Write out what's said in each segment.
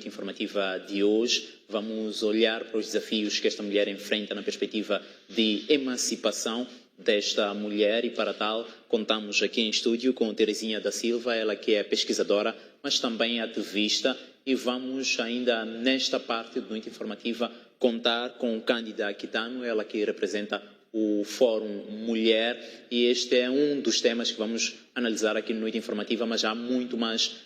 noite informativa de hoje. Vamos olhar para os desafios que esta mulher enfrenta na perspectiva de emancipação desta mulher, e para tal contamos aqui em estúdio com Terezinha da Silva, ela que é pesquisadora, mas também ativista, e vamos ainda nesta parte da noite informativa contar com Cândida Aquitano, ela que representa o Fórum Mulher, e este é um dos temas que vamos analisar aqui na noite informativa, mas há muito mais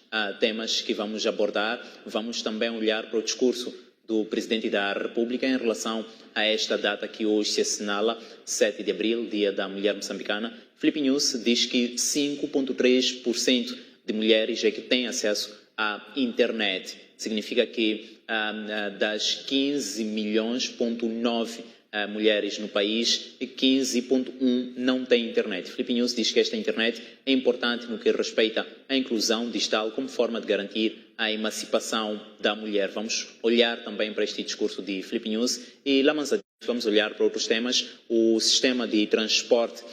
temas que vamos abordar. Vamos também olhar para o discurso do Presidente da República em relação a esta data que hoje se assinala, 7 de abril, Dia da Mulher Moçambicana. Filipe News diz que 5,3% de mulheres é que têm acesso à internet. Significa que das 15 milhões,9 mulheres no país, 15,1 não têm internet. Filipe News diz que esta internet é importante no que respeita à inclusão digital como forma de garantir a emancipação da mulher. Vamos olhar também para este discurso de Filipe News e lá mais adiante vamos olhar para outros temas. O sistema de transporte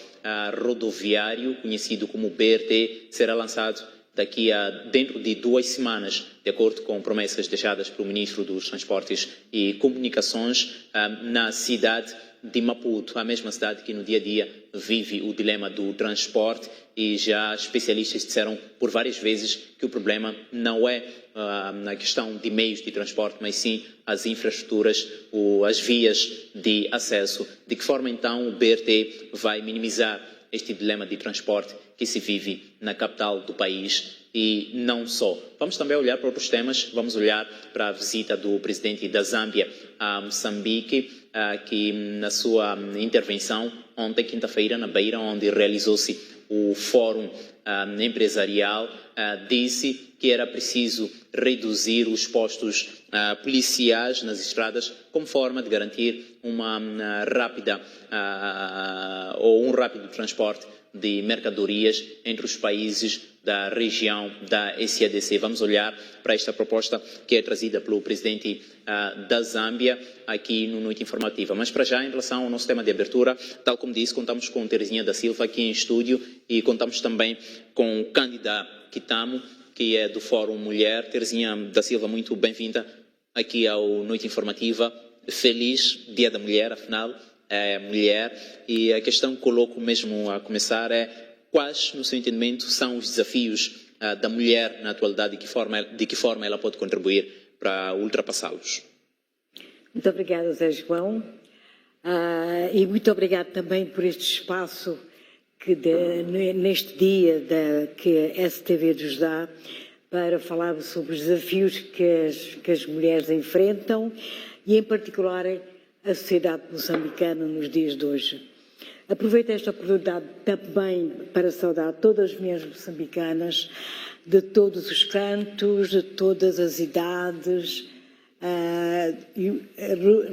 rodoviário, conhecido como BRT, será lançado daqui a dentro de 2 semanas, de acordo com promessas deixadas pelo Ministro dos Transportes e Comunicações, na cidade de Maputo, a mesma cidade que no dia a dia vive o dilema do transporte, e já especialistas disseram por várias vezes que o problema não é na questão de meios de transporte, mas sim as infraestruturas, as vias de acesso. De que forma então o BRT vai minimizar este dilema de transporte que se vive na capital do país e não só? Vamos também olhar para outros temas. Vamos olhar para a visita do presidente da Zâmbia a Moçambique, que na sua intervenção ontem, quinta-feira, na Beira, onde realizou-se o Fórum Empresarial, disse que era preciso reduzir os postos policiais nas estradas como forma de garantir uma rápida ou um rápido transporte de mercadorias entre os países da região da SADC. Vamos olhar para esta proposta que é trazida pelo presidente da Zâmbia aqui no Noite Informativa. Mas para já, em relação ao nosso tema de abertura, tal como disse, contamos com Terezinha da Silva aqui em estúdio e contamos também com Cândida Aquitano, que é do Fórum Mulher. Terezinha da Silva, muito bem-vinda aqui ao Noite Informativa. Feliz Dia da Mulher, afinal, é mulher. E a questão que coloco mesmo a começar é: quais, no seu entendimento, são os desafios da mulher na atualidade e de que forma ela pode contribuir para ultrapassá-los? Muito obrigada, Zé João. E muito obrigada também por este espaço que neste dia que a STV nos dá para falar sobre os desafios que as mulheres enfrentam e, em particular, a sociedade moçambicana nos dias de hoje. Aproveito esta oportunidade também para saudar todas as mulheres moçambicanas de todos os cantos, de todas as idades,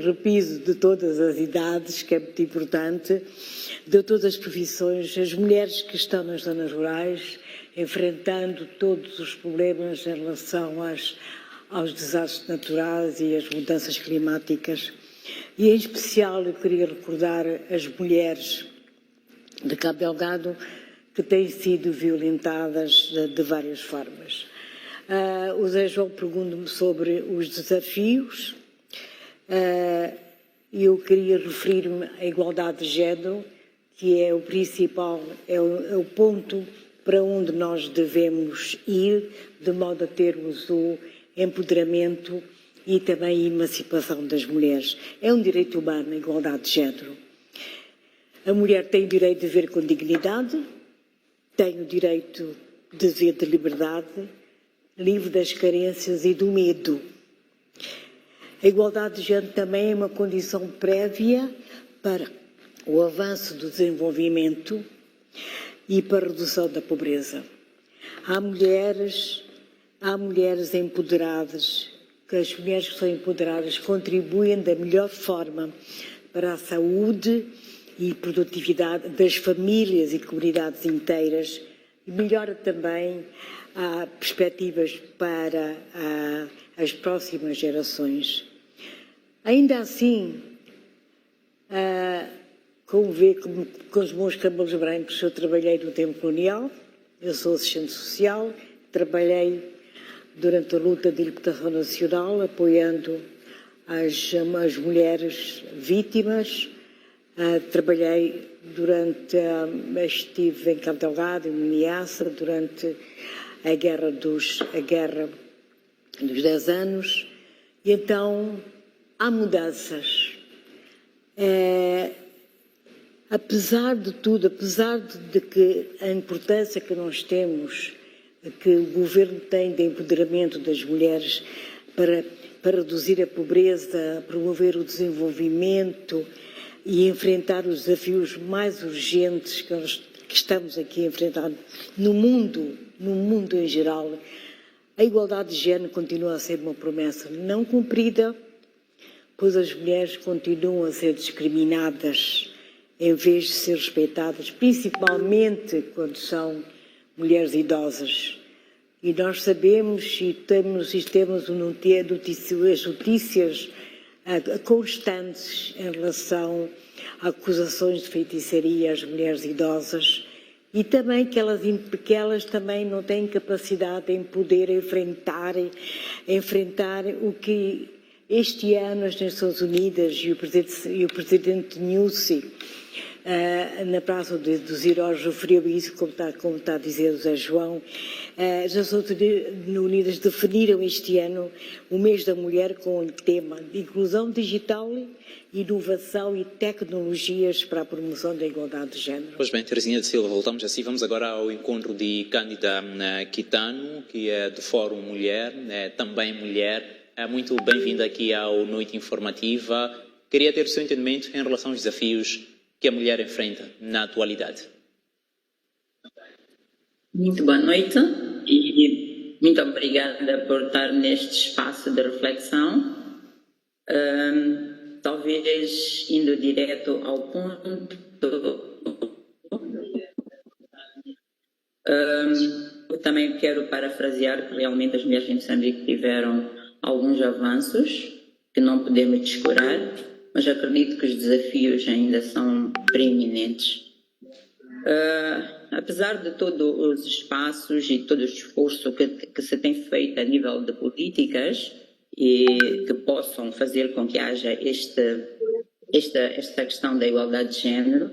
repiso, de todas as idades, que é muito importante, de todas as profissões, as mulheres que estão nas zonas rurais, enfrentando todos os problemas em relação aos desastres naturais e às mudanças climáticas. E, em especial, eu queria recordar as mulheres de Cabo Delgado que têm sido violentadas de várias formas. O Zé João pergunta-me sobre os desafios e eu queria referir-me à igualdade de género, que é o principal, é o ponto para onde nós devemos ir, de modo a termos o empoderamento e também a emancipação das mulheres. É um direito humano a igualdade de género. A mulher tem o direito de viver com dignidade, tem o direito de viver de liberdade, livre das carências e do medo. A igualdade de género também é uma condição prévia para o avanço do desenvolvimento e para a redução da pobreza. Há mulheres empoderadas, que as mulheres que são empoderadas contribuem da melhor forma para a saúde e produtividade das famílias e comunidades inteiras, e melhora também perspectivas para as próximas gerações. Ainda assim, como vê, com os meus cabelos brancos, eu trabalhei no tempo colonial, eu sou assistente social, trabalhei durante a luta de libertação nacional, apoiando as mulheres vítimas. Trabalhei estive em Cabo Delgado, em Niassa, durante a guerra dos 10 anos. E então há mudanças. Apesar de tudo, apesar de que a importância que nós temos, que o governo tem de empoderamento das mulheres para reduzir a pobreza, promover o desenvolvimento e enfrentar os desafios mais urgentes que estamos aqui a enfrentar no mundo em geral, a igualdade de género continua a ser uma promessa não cumprida, pois as mulheres continuam a ser discriminadas em vez de ser respeitadas, principalmente quando são mulheres idosas. E nós sabemos e temos as notícias constantes em relação a acusações de feitiçaria às mulheres idosas e também que elas também não têm capacidade em poder enfrentar o que este ano as Nações Unidas e o Presidente Nyusi na Praça dos Heróis referiu isso, como está a dizer o Zé João. As Nações Unidas definiram este ano o mês da mulher com o tema de inclusão digital, inovação e tecnologias para a promoção da igualdade de género. Pois bem, Terezinha de Silva, voltamos assim. Vamos agora ao encontro de Cândida Quitano, que é do Fórum Mulher, também mulher. Muito bem-vinda aqui ao Noite Informativa. Queria ter o seu entendimento em relação aos desafios que a mulher enfrenta na atualidade. Muito boa noite e muito obrigada por estar neste espaço de reflexão. Talvez indo direto ao ponto, eu também quero parafrasear que realmente as mulheres em Moçambique tiveram alguns avanços que não podemos descurar, mas acredito que os desafios ainda são preeminentes. Apesar de todos os espaços e todo o esforço que se tem feito a nível de políticas e que possam fazer com que haja esta questão da igualdade de género,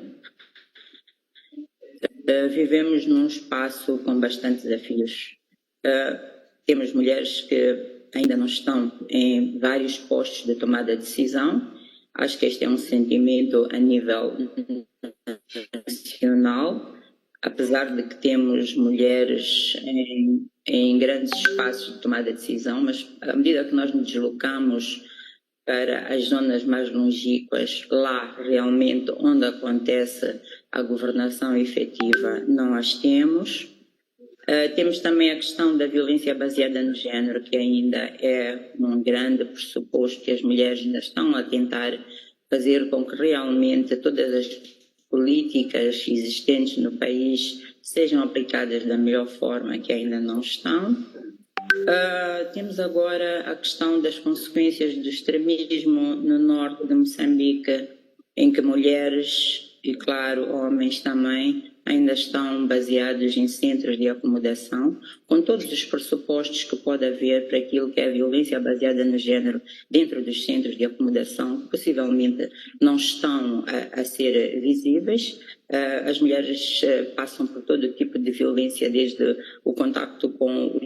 vivemos num espaço com bastantes desafios. Temos mulheres que ainda não estão em vários postos de tomada de decisão. Acho que este é um sentimento a nível nacional, apesar de que temos mulheres em grandes espaços de tomada de decisão, mas à medida que nós nos deslocamos para as zonas mais longínquas, lá realmente onde acontece a governação efetiva, não as temos. Temos também a questão da violência baseada no género, que ainda é um grande pressuposto que as mulheres ainda estão a tentar fazer com que realmente todas as políticas existentes no país sejam aplicadas da melhor forma, que ainda não estão. Temos agora a questão das consequências do extremismo no norte de Moçambique, em que mulheres e, claro, homens também ainda estão baseados em centros de acomodação, com todos os pressupostos que pode haver para aquilo que é a violência baseada no género dentro dos centros de acomodação, que possivelmente não estão a ser visíveis. As mulheres passam por todo tipo de violência, desde o contacto com o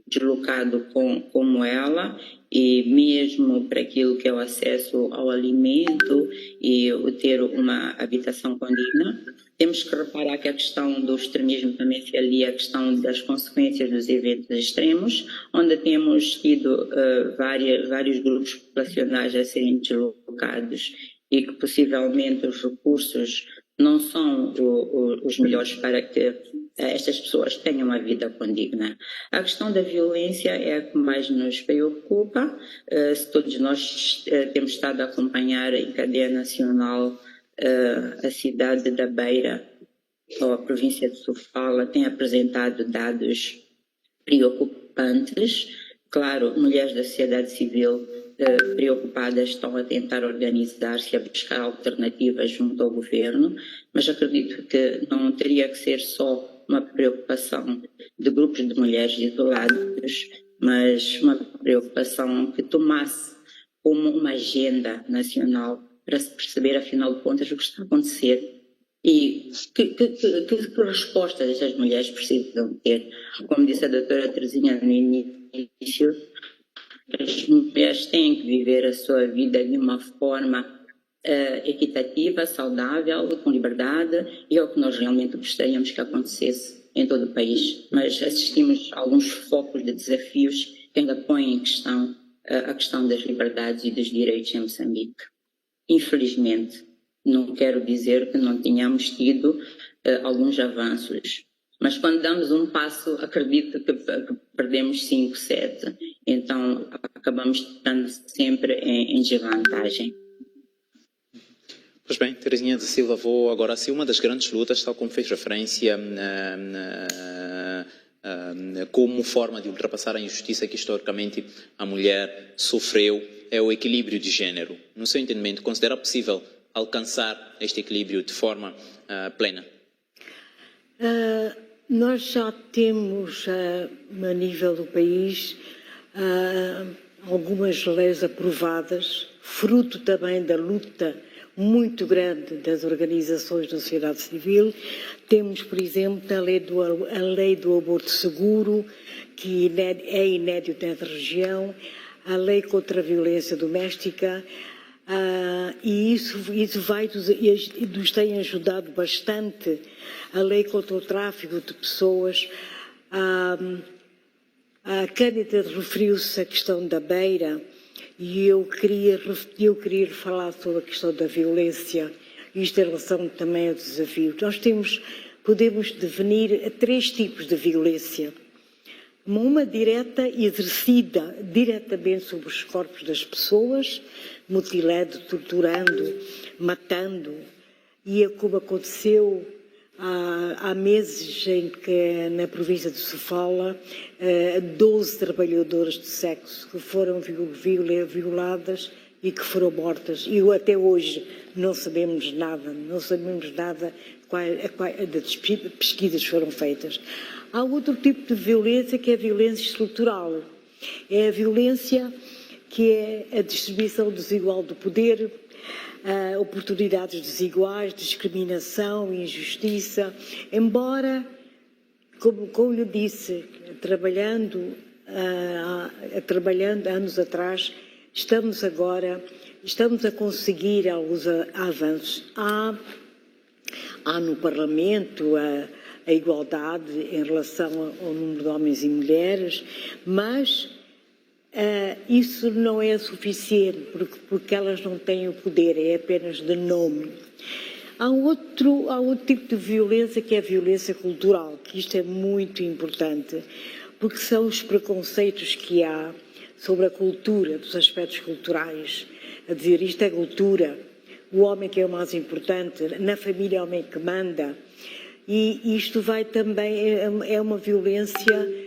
deslocado como ela, e mesmo para aquilo que é o acesso ao alimento e o ter uma habitação condigna. Temos que reparar que a questão do extremismo também se alia à questão das consequências dos eventos extremos, onde temos tido vários grupos populacionais a serem deslocados e que possivelmente os recursos não são os melhores para que estas pessoas tenham uma vida condigna. A questão da violência é a que mais nos preocupa. Se todos nós temos estado a acompanhar em cadeia nacional a cidade da Beira, ou a província de Sofala, tem apresentado dados preocupantes. Claro, mulheres da sociedade civil preocupadas estão a tentar organizar-se, a buscar alternativas junto ao governo, mas acredito que não teria que ser só uma preocupação de grupos de mulheres isolados, mas uma preocupação que tomasse como uma agenda nacional para se perceber, afinal de contas, o que está a acontecer e que respostas estas mulheres precisam ter. Como disse a doutora Teresinha no início, as mulheres têm que viver a sua vida de uma forma equitativa, saudável, com liberdade, e é o que nós realmente gostaríamos que acontecesse em todo o país. Mas assistimos a alguns focos de desafios que ainda põem em questão a questão das liberdades e dos direitos em Moçambique. Infelizmente, não quero dizer que não tenhamos tido alguns avanços, mas quando damos um passo, acredito que perdemos 5, 7. Então, acabamos estando sempre em desvantagem. Pois bem, Teresinha da Silva, vou agora assim, uma das grandes lutas, tal como fez referência, como forma de ultrapassar a injustiça que historicamente a mulher sofreu, é o equilíbrio de género. No seu entendimento, considera possível alcançar este equilíbrio de forma plena? Nós já temos, a nível do país, algumas leis aprovadas, fruto também da luta muito grande das organizações da sociedade civil. Temos, por exemplo, a lei do aborto seguro, que é inédita na região, a lei contra a violência doméstica, e isso nos tem ajudado bastante, a lei contra o tráfico de pessoas. A Cândida referiu-se à questão da beira, e eu queria falar sobre a questão da violência, isto em relação também ao desafio. Nós podemos definir 3 tipos de violência. Uma direta, exercida diretamente sobre os corpos das pessoas, mutilando, torturando, matando, e é como aconteceu há meses em que na província de Sofala 12 trabalhadoras de sexo que foram violadas e que foram mortas. E até hoje não sabemos nada das pesquisas foram feitas. Há outro tipo de violência que é a violência estrutural. É a violência que é a distribuição desigual do poder, oportunidades desiguais, discriminação, injustiça. Embora, como lhe disse, trabalhando anos atrás, estamos a conseguir alguns avanços. Há no Parlamento a igualdade em relação ao número de homens e mulheres, mas isso não é suficiente, porque elas não têm o poder, é apenas de nome. Há outro tipo de violência, que é a violência cultural, que isto é muito importante, porque são os preconceitos que há sobre a cultura, dos aspectos culturais. A dizer, isto é cultura, o homem que é o mais importante, na família é o homem que manda. E isto vai também, é uma violência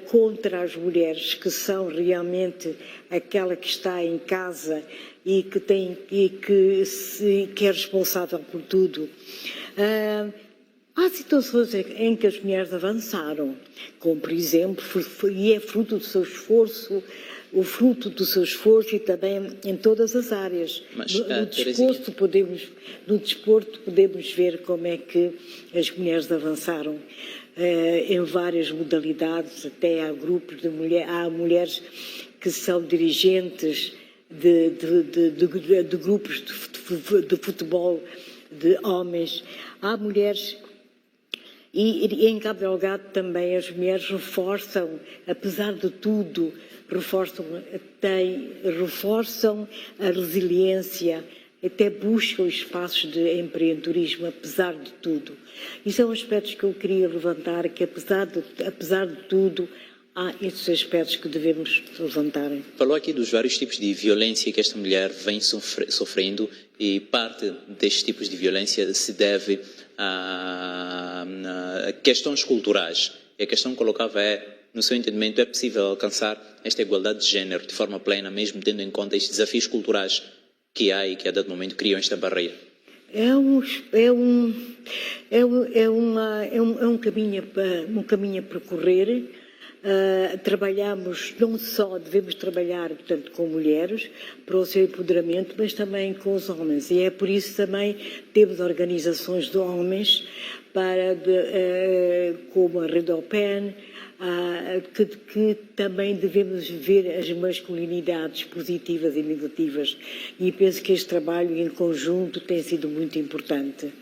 contra as mulheres, que são realmente aquela que está em casa e que é responsável por tudo. Há situações em que as mulheres avançaram, como por exemplo, e é fruto do seu esforço, e também em todas as áreas. No desporto podemos ver como é que as mulheres avançaram em várias modalidades, até há grupos de mulheres, há mulheres que são dirigentes de grupos de futebol de homens, há mulheres. E em Cabo Delgado também as mulheres reforçam, apesar de tudo, reforçam a resiliência, até buscam espaços de empreendedorismo, apesar de tudo. E são aspectos que eu queria levantar, que apesar de tudo, há estes aspectos que devemos levantar. Falou aqui dos vários tipos de violência que esta mulher vem sofrendo, e parte destes tipos de violência se deve a questões culturais. E a questão que colocava é, no seu entendimento, é possível alcançar esta igualdade de género de forma plena, mesmo tendo em conta estes desafios culturais que há e que a dado momento criam esta barreira? É um caminho a percorrer, trabalhamos, não só devemos trabalhar, portanto, com mulheres, para o seu empoderamento, mas também com os homens. E é por isso também temos organizações de homens, como a Redopen, que também devemos ver as masculinidades positivas e negativas. E penso que este trabalho em conjunto tem sido muito importante.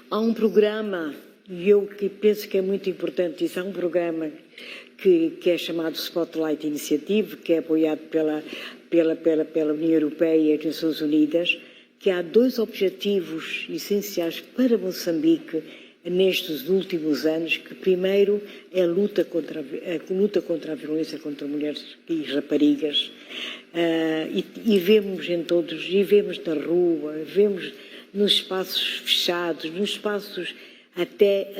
Há um programa, e eu que penso que é muito importante isso, há um programa que é chamado Spotlight Initiative, que é apoiado pela União Europeia e as Nações Unidas, que há 2 objetivos essenciais para Moçambique nestes últimos anos, que primeiro é a luta contra a violência contra mulheres e raparigas. E vemos em todos, e vemos na rua, vemos nos espaços fechados, nos espaços até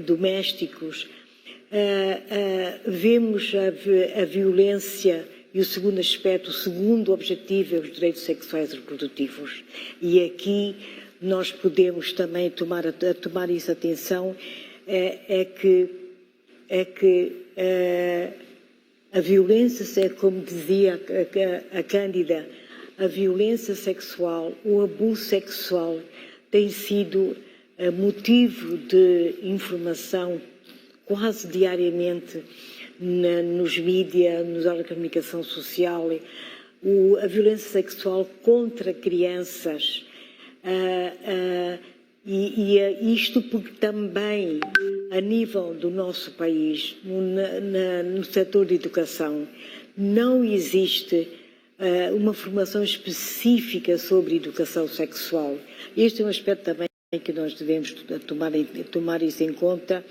domésticos, vemos a violência. E o segundo aspecto, o segundo objetivo é os direitos sexuais e reprodutivos. E aqui nós podemos também tomar isso atenção, é que a violência, como dizia a Cândida, a violência sexual, o abuso sexual tem sido motivo de informação quase diariamente nos mídias, nos órgãos de comunicação social, a violência sexual contra crianças. Isto porque também, a nível do nosso país, no setor de educação, não existe uma formação específica sobre educação sexual. Este é um aspecto também que nós devemos tomar isso em conta.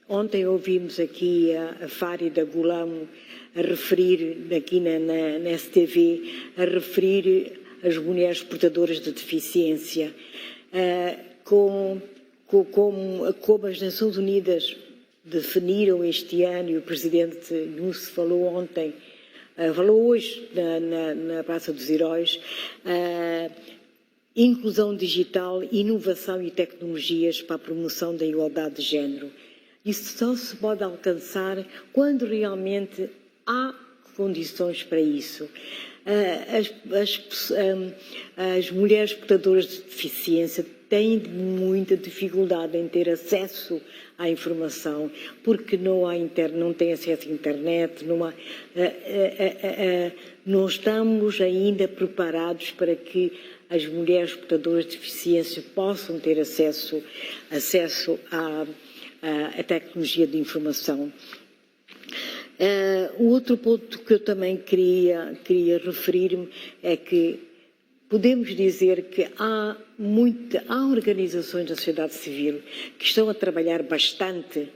Ontem ouvimos aqui a Fárida Gulamo a referir, aqui na STV, a referir as mulheres portadoras de deficiência, como as Nações Unidas definiram este ano, e o Presidente Nunes falou ontem, falou hoje na Praça dos Heróis, inclusão digital, inovação e tecnologias para a promoção da igualdade de género. Isso só se pode alcançar quando realmente há condições para isso. As mulheres portadoras de deficiência têm muita dificuldade em ter acesso à informação, porque não têm acesso à internet, não estamos ainda preparados para que as mulheres portadoras de deficiência possam ter acesso à tecnologia de informação. O outro ponto que eu também queria referir-me é que podemos dizer que há organizações da sociedade civil que estão a trabalhar bastante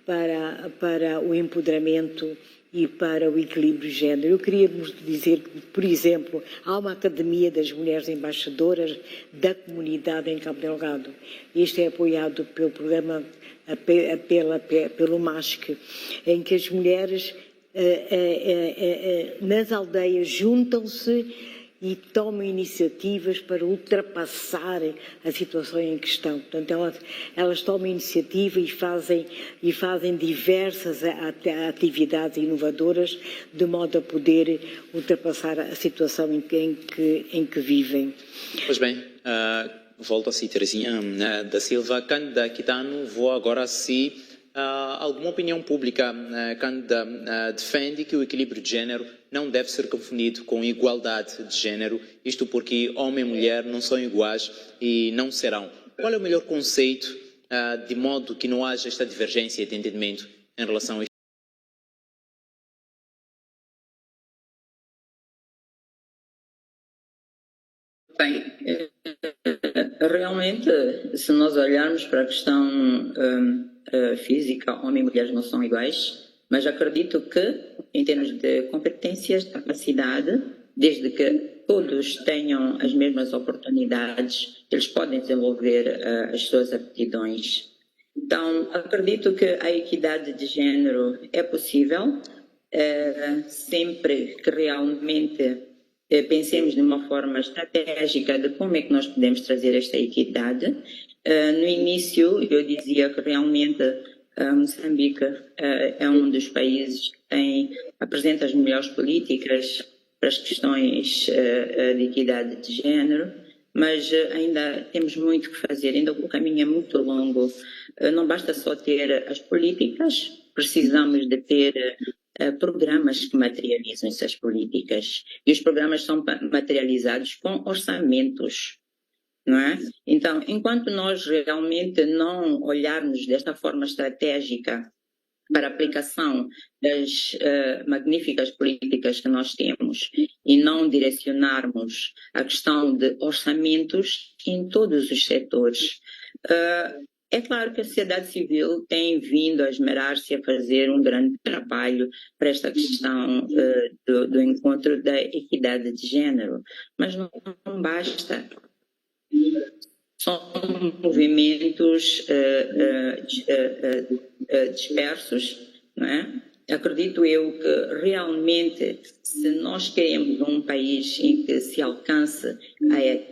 para o empoderamento e para o equilíbrio de género. Eu queria dizer que, por exemplo, há uma Academia das Mulheres Embaixadoras da Comunidade em Cabo Delgado. Este é apoiado pelo programa, pelo MASC, em que as mulheres nas aldeias juntam-se e tomam iniciativas para ultrapassar a situação em questão. Portanto, elas tomam iniciativa e fazem diversas atividades inovadoras de modo a poder ultrapassar a situação em que vivem. Pois bem, volto a si, Terezinha da Silva. Cândida Quitano, vou agora a si. Alguma opinião pública, Cândida, defende que o equilíbrio de género não deve ser confundido com igualdade de género, isto porque homem e mulher não são iguais e não serão. Qual é o melhor conceito de modo que não haja esta divergência de entendimento em relação a isto? Bem, realmente, se nós olharmos para a questão física, homem e mulher não são iguais, mas acredito que, em termos de competências, de capacidade, desde que todos tenham as mesmas oportunidades, eles podem desenvolver as suas aptidões. Então, acredito que a equidade de género é possível, sempre que realmente pensemos de uma forma estratégica de como é que nós podemos trazer esta equidade. No início, eu dizia que realmente Moçambique é um dos países que apresenta as melhores políticas para as questões de equidade de género, mas ainda temos muito que fazer, ainda o caminho é muito longo. Não basta só ter as políticas, precisamos de ter programas que materializam essas políticas. E os programas são materializados com orçamentos, não é? Então, enquanto nós realmente não olharmos desta forma estratégica para a aplicação das magníficas políticas que nós temos e não direcionarmos a questão de orçamentos em todos os setores, é claro que a sociedade civil tem vindo a esmerar-se a fazer um grande trabalho para esta questão do encontro da equidade de género, mas não basta. São movimentos dispersos, não é? Acredito eu que realmente, se nós queremos um país em que se alcance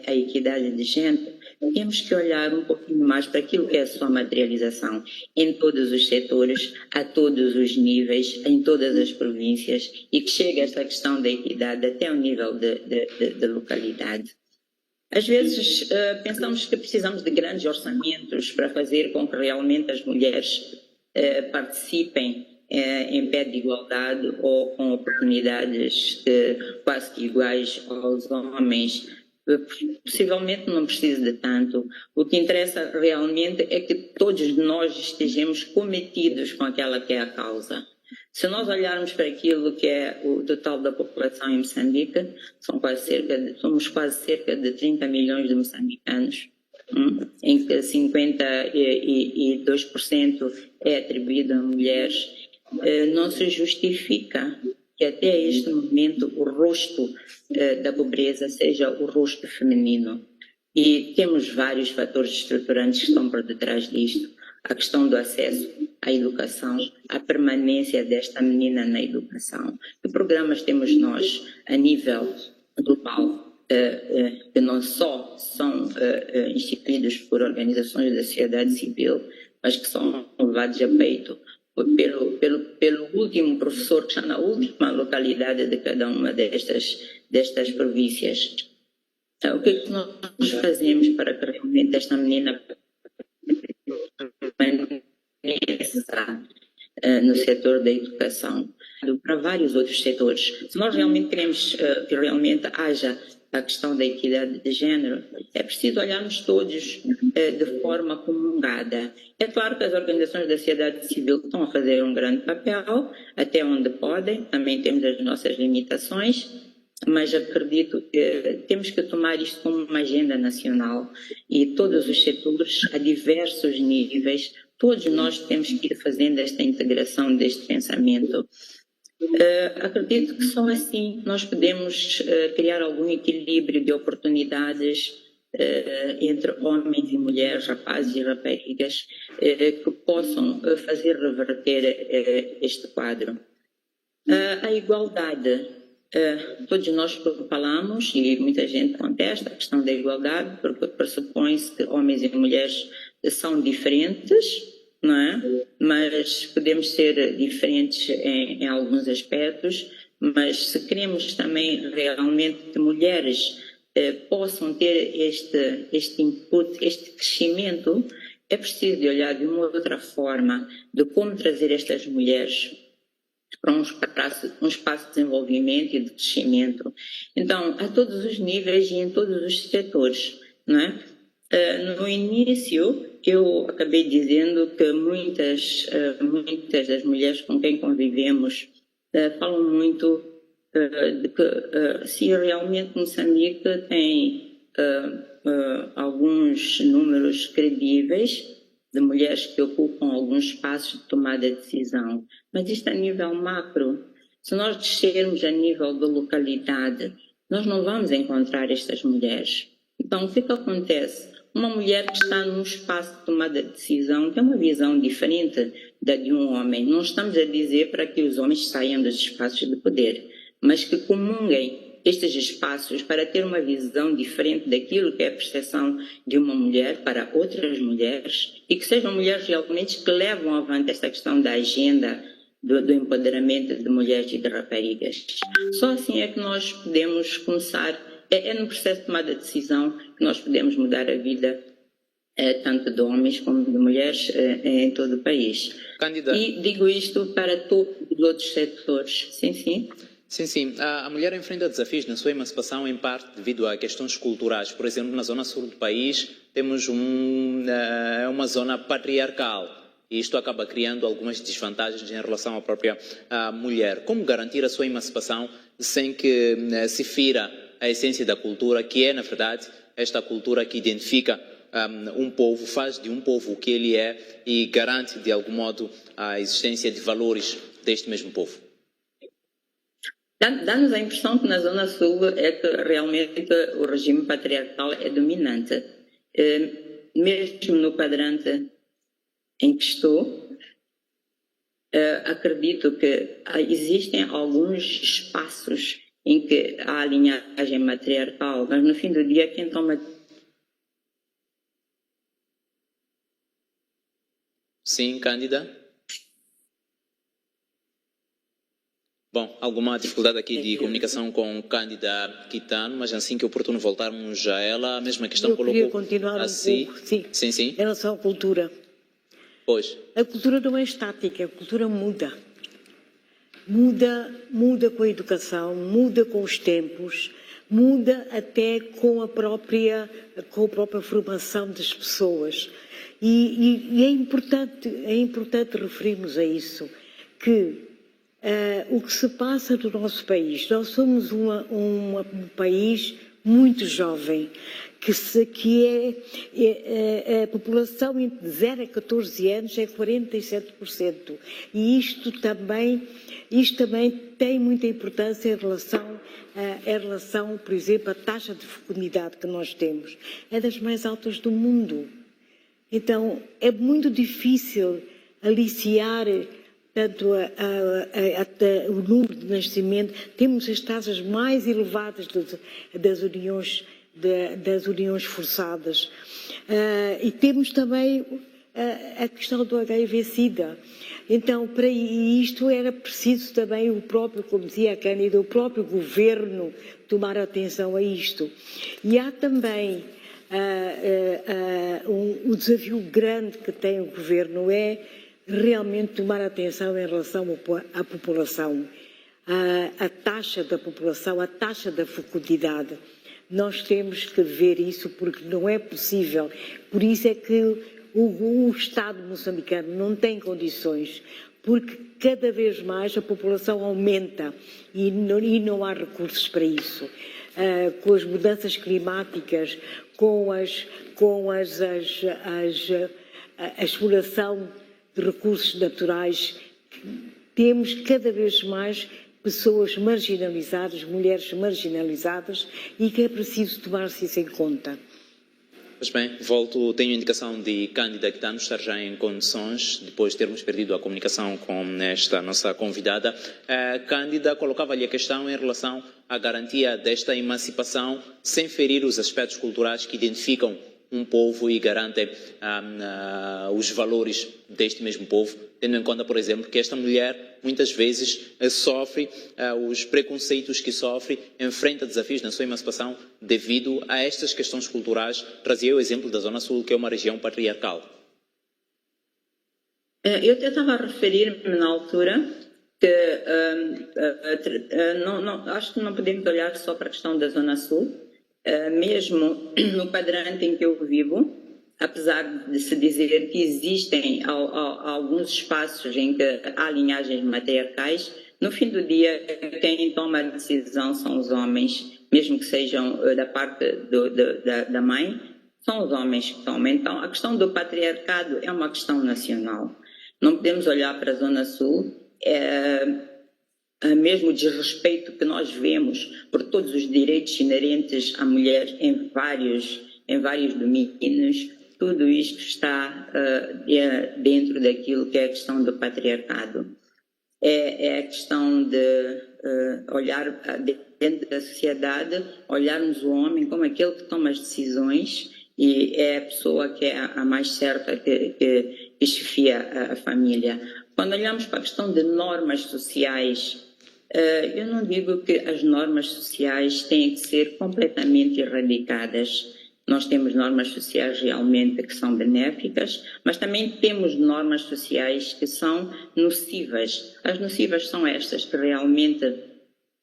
a equidade de género, temos que olhar um pouquinho mais para aquilo que é a sua materialização em todos os setores, a todos os níveis, em todas as províncias, e que chegue esta questão da equidade até o nível de localidade. Às vezes pensamos que precisamos de grandes orçamentos para fazer com que realmente as mulheres participem em pé de igualdade ou com oportunidades quase que iguais aos homens. Possivelmente não precisa de tanto. O que interessa realmente é que todos nós estejamos cometidos com aquela que é a causa. Se nós olharmos para aquilo que é o total da população em Moçambique, somos quase cerca de 30 milhões de moçambicanos, em que 52% é atribuído a mulheres. Não se justifica que até este momento o rosto da pobreza seja o rosto feminino. E temos vários fatores estruturantes que estão por detrás disto. A questão do acesso à educação, a permanência desta menina na educação. Que programas temos nós a nível global, que não só são instituídos por organizações da sociedade civil, mas que são levados a peito pelo último professor que está na última localidade de cada uma destas províncias. Então, o que é que nós fazemos para que realmente esta menina no setor da educação, para vários outros setores? Se nós realmente queremos que realmente haja a questão da equidade de género, é preciso olharmos todos de forma comungada. É claro que as organizações da sociedade civil estão a fazer um grande papel, até onde podem, também temos as nossas limitações, mas acredito que temos que tomar isto como uma agenda nacional e todos os setores, a diversos níveis, todos nós temos que ir fazendo esta integração deste pensamento. Acredito que só assim nós podemos criar algum equilíbrio de oportunidades entre homens e mulheres, rapazes e raparigas, que possam fazer reverter este quadro. A igualdade. Todos nós falamos, e muita gente contesta a questão da igualdade, porque pressupõe-se que homens e mulheres são diferentes, não é? Mas podemos ser diferentes em alguns aspectos, mas se queremos também realmente que mulheres possam ter este input, este crescimento, é preciso de olhar de uma outra forma de como trazer estas mulheres para um espaço de desenvolvimento e de crescimento. Então, a todos os níveis e em todos os setores, não é? No início, eu acabei dizendo que muitas das mulheres com quem convivemos falam muito de que se realmente Moçambique tem alguns números credíveis de mulheres que ocupam alguns espaços de tomada de decisão, mas isto a nível macro. Se nós descermos a nível da localidade, nós não vamos encontrar estas mulheres. Então, o que acontece? Uma mulher que está num espaço de tomada de decisão tem uma visão diferente da de um homem. Não estamos a dizer para que os homens saiam dos espaços de poder, mas que comunguem estes espaços para ter uma visão diferente daquilo que é a percepção de uma mulher para outras mulheres e que sejam mulheres realmente que levam avante esta questão da agenda do empoderamento de mulheres e de raparigas. Só assim é que nós podemos começar, é no processo de tomada de decisão que nós podemos mudar a vida tanto de homens como de mulheres em todo o país. Cândida. E digo isto para todos os outros setores. Sim, sim. Sim. A mulher enfrenta desafios na sua emancipação, em parte devido a questões culturais. Por exemplo, na zona sul do país, temos uma zona patriarcal. E isto acaba criando algumas desvantagens em relação à própria mulher. Como garantir a sua emancipação sem que se fira a essência da cultura, que é, na verdade, esta cultura que identifica um povo, faz de um povo o que ele é e garante, de algum modo, a existência de valores deste mesmo povo? Dá-nos a impressão que na Zona Sul é que realmente o regime patriarcal é dominante. Mesmo no quadrante em que estou, acredito que existem alguns espaços em que há a linhagem matriarcal, mas no fim do dia quem toma... Sim, Cândida? Bom, alguma dificuldade aqui de comunicação com Cândida Quitano, mas assim que é oportuno voltarmos a ela, a mesma questão eu colocou queria continuar assim. pouco, sim, Sim. em relação à cultura. Pois. A cultura não é estática, a cultura muda. Muda com a educação, muda com os tempos, muda até com a própria formação das pessoas. E é importante referirmos a isso, que o que se passa no nosso país, nós somos um país muito jovem, a população entre 0 a 14 anos é 47%. E isto também tem muita importância em relação, por exemplo, à taxa de fecundidade que nós temos. É das mais altas do mundo. Então, é muito difícil aliciar tanto o número de nascimento. Temos as taxas mais elevadas das uniões forçadas. E temos também a questão do HIV-Sida. Então, para isto era preciso também como dizia a Cândida, o próprio governo tomar atenção a isto. E há também o desafio grande que tem o governo é realmente tomar atenção em relação à população, a taxa da população, a taxa da fecundidade. Nós temos que ver isso porque não é possível. Por isso é que o Estado moçambicano não tem condições, porque cada vez mais a população aumenta e não há recursos para isso. Com as mudanças climáticas, com a exploração de recursos naturais, temos cada vez mais pessoas marginalizadas, mulheres marginalizadas, e que é preciso tomar-se isso em conta. Pois bem, tenho a indicação de Cândida Quitano estar já em condições, depois de termos perdido a comunicação com esta nossa convidada. Cândida colocava-lhe a questão em relação à garantia desta emancipação, sem ferir os aspectos culturais que identificam um povo e garantem os valores deste mesmo povo, tendo em conta, por exemplo, que esta mulher muitas vezes sofre os preconceitos que sofre, enfrenta desafios na sua emancipação devido a estas questões culturais. Trazia o exemplo da Zona Sul, que é uma região patriarcal. Eu estava a referir-me na altura que acho que não podemos olhar só para a questão da Zona Sul. Mesmo no quadrante em que eu vivo, apesar de se dizer que existem alguns espaços em que há linhagens matriarcais, no fim do dia quem toma a decisão são os homens, mesmo que sejam da parte da mãe, são os homens que tomam. Então a questão do patriarcado é uma questão nacional. Não podemos olhar para a Zona Sul, mesmo o desrespeito que nós vemos por todos os direitos inerentes à mulher em vários domínios, tudo isto está dentro daquilo que é a questão do patriarcado. É a questão de olhar dentro da sociedade, olharmos o homem como aquele que toma as decisões e é a pessoa que é a mais certa que chefia a família. Quando olhamos para a questão de normas sociais, eu não digo que as normas sociais têm que ser completamente erradicadas. Nós temos normas sociais realmente que são benéficas, mas também temos normas sociais que são nocivas. As nocivas são estas que realmente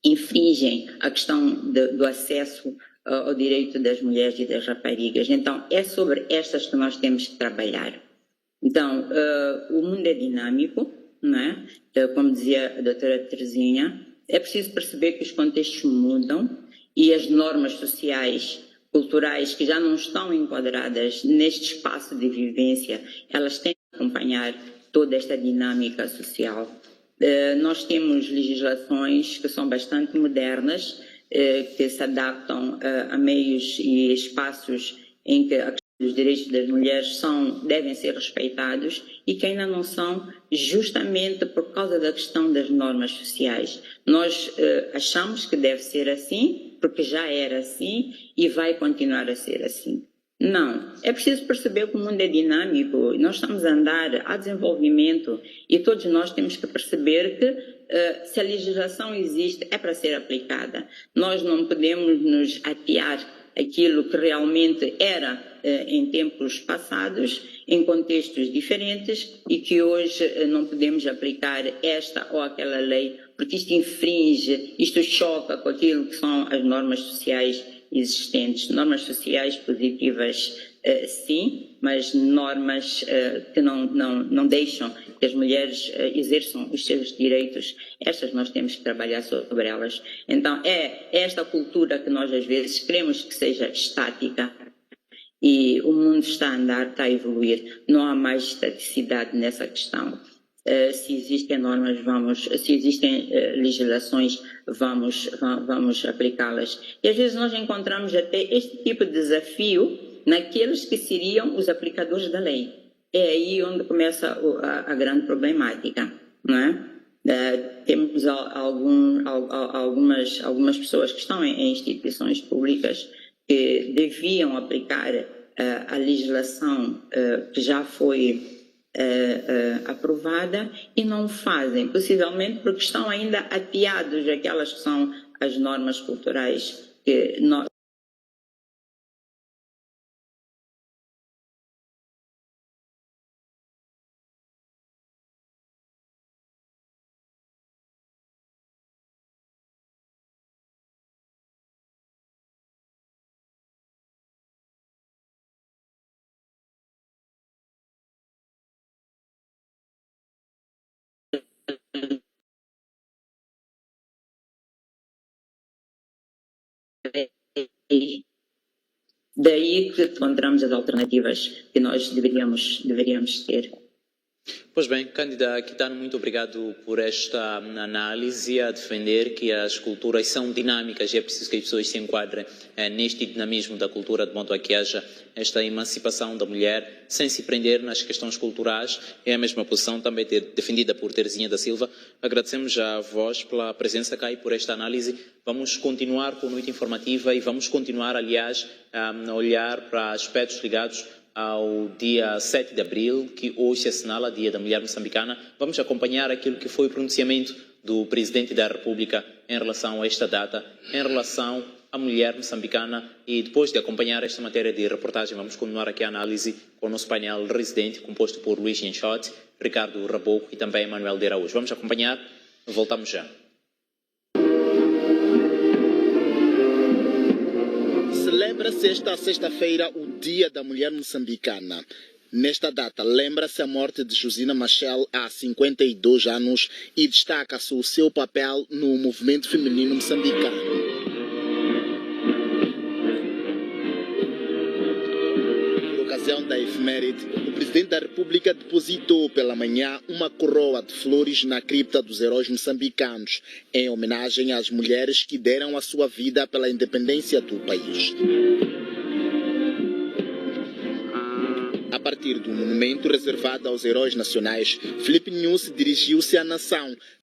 infringem a questão do acesso ao direito das mulheres e das raparigas. Então, é sobre estas que nós temos que trabalhar. Então, o mundo é dinâmico, não é? Como dizia a doutora Terezinha, é preciso perceber que os contextos mudam e as normas sociais, culturais, que já não estão enquadradas neste espaço de vivência, elas têm que acompanhar toda esta dinâmica social. Nós temos legislações que são bastante modernas, que se adaptam a meios e espaços em que os direitos das mulheres devem ser respeitados e que ainda não são, justamente por causa da questão das normas sociais. Nós achamos que deve ser assim, porque já era assim e vai continuar a ser assim. Não, é preciso perceber que o mundo é dinâmico, nós estamos a andar, há desenvolvimento e todos nós temos que perceber que se a legislação existe é para ser aplicada. Nós não podemos nos atear aquilo que realmente era em tempos passados, em contextos diferentes e que hoje não podemos aplicar esta ou aquela lei, porque isto infringe, isto choca com aquilo que são as normas sociais existentes. Normas sociais positivas, sim, mas normas que não deixam que as mulheres exerçam os seus direitos, estas nós temos que trabalhar sobre elas. Então, é esta cultura que nós às vezes queremos que seja estática e o mundo está a andar, está a evoluir, não há mais estaticidade nessa questão. Se existem normas, se existem legislações, vamos aplicá-las. E às vezes nós encontramos até este tipo de desafio naqueles que seriam os aplicadores da lei. É aí onde começa a grande problemática, não é? Temos algumas pessoas que estão em instituições públicas que deviam aplicar a legislação que já foi aprovada e não fazem, possivelmente porque estão ainda ateados àquelas que são as normas culturais que nós daí que encontramos as alternativas que nós deveríamos ter. Pois bem, Cândida Quitano, muito obrigado por esta análise a defender que as culturas são dinâmicas e é preciso que as pessoas se enquadrem neste dinamismo da cultura, de modo a que haja esta emancipação da mulher sem se prender nas questões culturais. É a mesma posição também defendida por Terezinha da Silva. Agradecemos a vós pela presença cá e por esta análise. Vamos continuar com a noite informativa e vamos continuar, aliás, a olhar para aspectos ligados ao dia 7 de abril, que hoje se assinala Dia da Mulher Moçambicana. Vamos acompanhar aquilo que foi o pronunciamento do Presidente da República em relação a esta data, em relação à mulher moçambicana, e depois de acompanhar esta matéria de reportagem, vamos continuar aqui a análise com o nosso painel residente, composto por Luís Enxote, Ricardo Raboco e também Manuel de Araújo. Vamos acompanhar, voltamos já. Celebra-se esta sexta-feira o Dia da Mulher Moçambicana. Nesta data, lembra-se a morte de Josina Machel há 52 anos e destaca-se o seu papel no movimento feminino moçambicano. Na ocasião da efeméride, o Presidente da República depositou pela manhã uma coroa de flores na cripta dos heróis moçambicanos, em homenagem às mulheres que deram a sua vida pela independência do país. A partir do monumento reservado aos heróis nacionais, Filipe Nyusi dirigiu-se à nação,